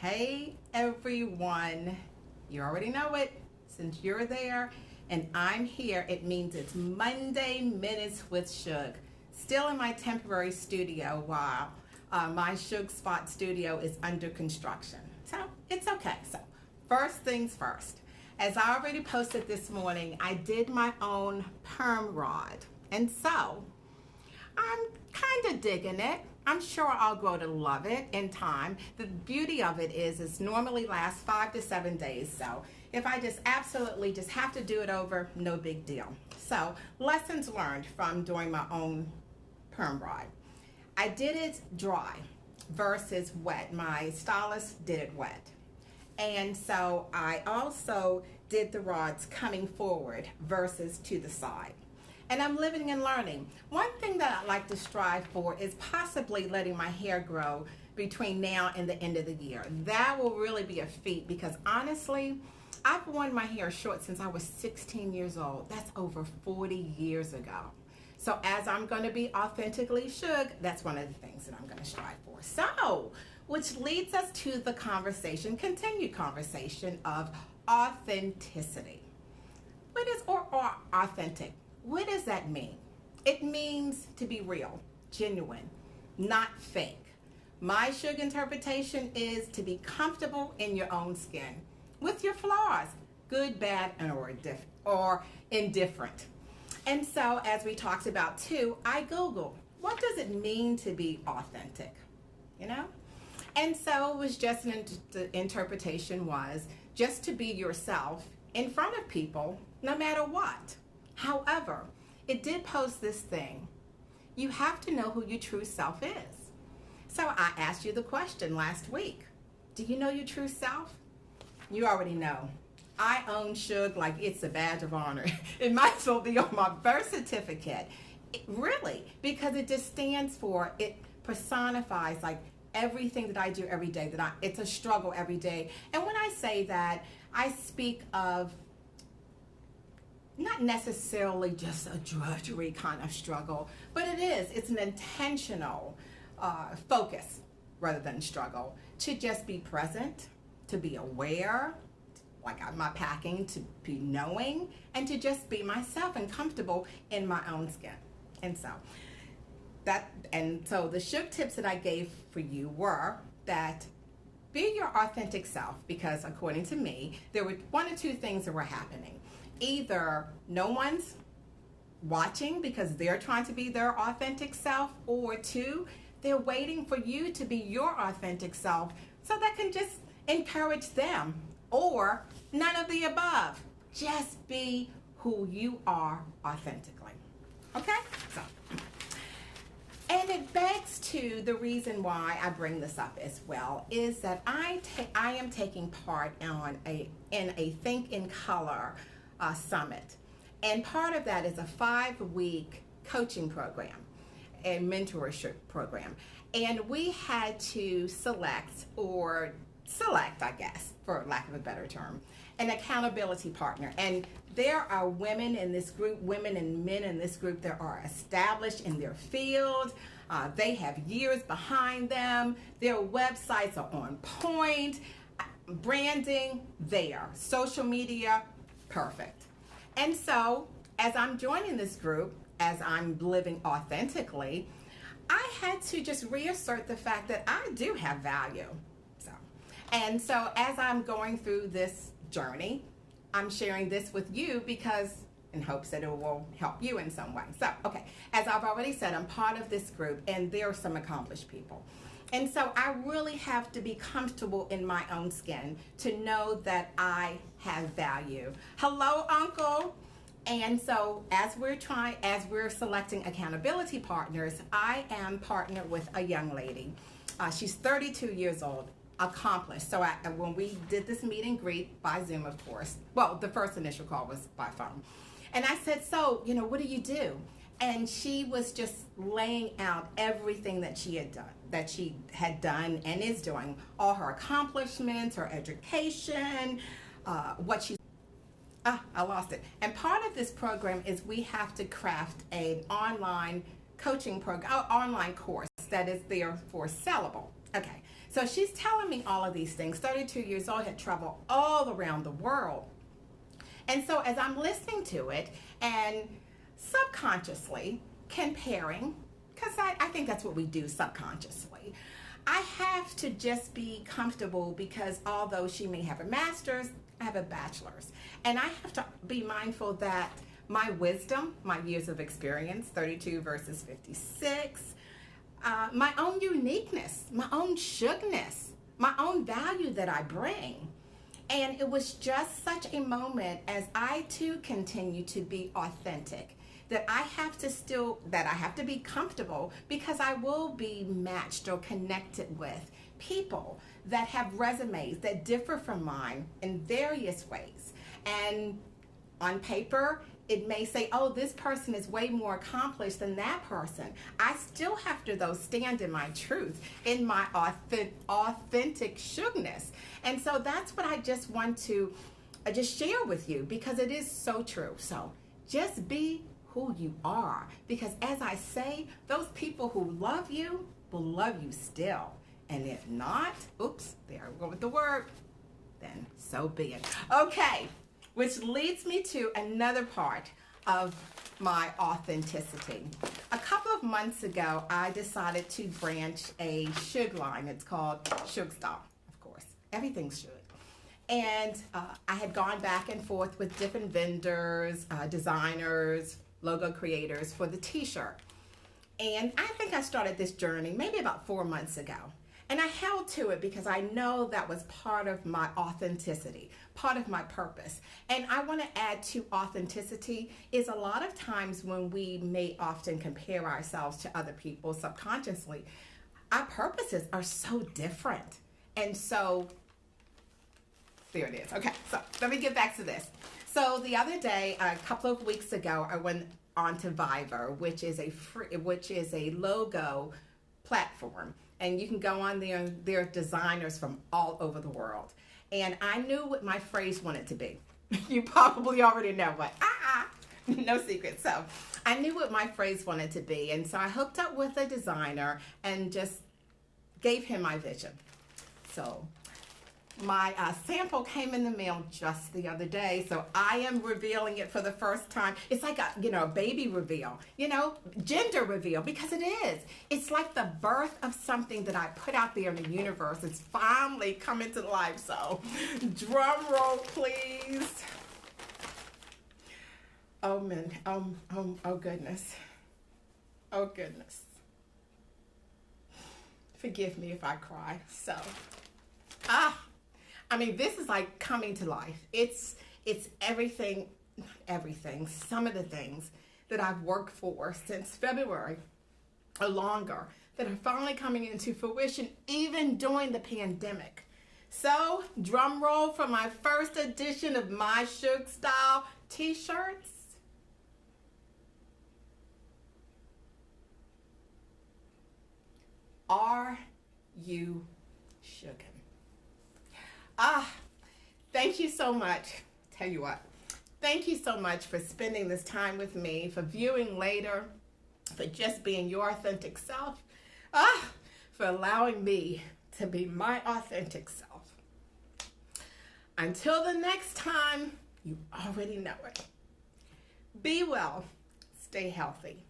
Hey everyone, you already know it. Since you're there and I'm here, it means it's Monday Minutes with SUG. Still in my temporary studio while my SUG Spot studio is under construction. So it's okay. So first things first, as I already posted this morning, I did my own perm rod. And so I'm kind of digging it. I'm sure I'll grow to love it in time. The beauty of it is it normally lasts 5 to 7 days. So if I just absolutely just have to do it over, no big deal. So lessons learned from doing my own perm rod. I did it dry versus wet. My stylist did it wet. And so I also did the rods coming forward versus to the side. And I'm living and learning. One thing that I like to strive for is possibly letting my hair grow between now and the end of the year. That will really be a feat because honestly, I've worn my hair short since I was 16 years old. That's over 40 years ago. So as I'm going to be authentically SUG, that's one of the things that I'm going to strive for. So, which leads us to the conversation, continued conversation of authenticity. What is or authentic? What does that mean? It means to be real, genuine, not fake. My SUG interpretation is to be comfortable in your own skin with your flaws, good, bad, or indifferent. And so as we talked about too, I Googled, what does it mean to be authentic? You know? And so it was just the interpretation was just to be yourself in front of people, no matter what. However, it did pose this thing. You have to know who your true self is. So I asked you the question last week. Do you know your true self? You already know. I own SUG like it's a badge of honor. It might as well be on my birth certificate. Really, because it just stands for, it personifies like everything that I do every day. It's a struggle every day. And when I say that, I speak of not necessarily just a drudgery kind of struggle, but it is. It's an intentional focus rather than struggle to just be present, to be aware, like I'm not packing, to be knowing, and to just be myself and comfortable in my own skin. And so the SUG tips that I gave for you were that be your authentic self, because according to me, there were one or two things that were happening. Either no one's watching because they're trying to be their authentic self, or two, they're waiting for you to be your authentic self so that can just encourage them, or none of the above. Just be who you are authentically. Okay? So, and it begs to the reason why I bring this up as well is that I am taking part in a Think in Color summit, and part of that is a 5-week coaching program, a mentorship program, and we had to select, I guess, for lack of a better term, an accountability partner. And there are women in this group, women and men in this group that are established in their field. They have years behind them. Their websites are on point. Branding, there. Social media, perfect. And so, as I'm joining this group, as I'm living authentically, I had to just reassert the fact that I do have value. And so as I'm going through this journey, I'm sharing this with you because in hopes that it will help you in some way. So, okay, as I've already said, I'm part of this group and there are some accomplished people. And so I really have to be comfortable in my own skin to know that I have value. Hello, Uncle. And so as we're selecting accountability partners, I am partnered with a young lady. She's 32 years old. Accomplished. So when we did this meet and greet by Zoom, of course, well, the first initial call was by phone. And I said, so, what do you do? And she was just laying out everything that she had done and is doing, all her accomplishments, her education, I lost it. And part of this program is we have to craft an online coaching program, online course that is therefore sellable. Okay, so she's telling me all of these things. 32 years old, had traveled all around the world. And so as I'm listening to it and subconsciously comparing, because I think that's what we do subconsciously, I have to just be comfortable because although she may have a master's, I have a bachelor's. And I have to be mindful that my wisdom, my years of experience, 32 versus 56, my own uniqueness, my own sugness, my own value that I bring. And it was just such a moment as I too continue to be authentic that I have to be comfortable because I will be matched or connected with people that have resumes that differ from mine in various ways. And on paper, it may say, oh, this person is way more accomplished than that person. I still have to, though, stand in my truth, in my authentic sugness. And so that's what I just want to just share with you because it is so true. So just be who you are, because as I say, those people who love you will love you still. And if not, oops, there I go with the word, then so be it. Okay, which leads me to another part of my authenticity. A couple of months ago, I decided to branch a SUG line. It's called SUG Style, of course. Everything's SUG. And I had gone back and forth with different vendors, designers, logo creators for the t-shirt. And I think I started this journey maybe about 4 months ago. And I held to it because I know that was part of my authenticity, part of my purpose. And I want to add to authenticity is a lot of times when we may often compare ourselves to other people subconsciously, our purposes are so different. And so there it is. Okay, so let me get back to this. So the other day, a couple of weeks ago, I went onto Fiverr, which is a logo platform, and you can go on there. There are designers from all over the world, and I knew what my phrase wanted to be. You probably already know what. No secret. So I knew what my phrase wanted to be, and so I hooked up with a designer and just gave him my vision. So my sample came in the mail just the other day, so I am revealing it for the first time. It's like a baby reveal, gender reveal, because it is. It's like the birth of something that I put out there in the universe. It's finally coming to life. So, drum roll, please. Oh man, oh goodness, oh goodness. Forgive me if I cry. So, this is like coming to life. It's everything, some of the things that I've worked for since February or longer that are finally coming into fruition even during the pandemic. So, drum roll for my first edition of my SUG Style t-shirts. Are you SUGing? Thank you so much. Tell you what, thank you so much for spending this time with me, for viewing later, for just being your authentic self, for allowing me to be my authentic self. Until the next time, you already know it. Be well, stay healthy.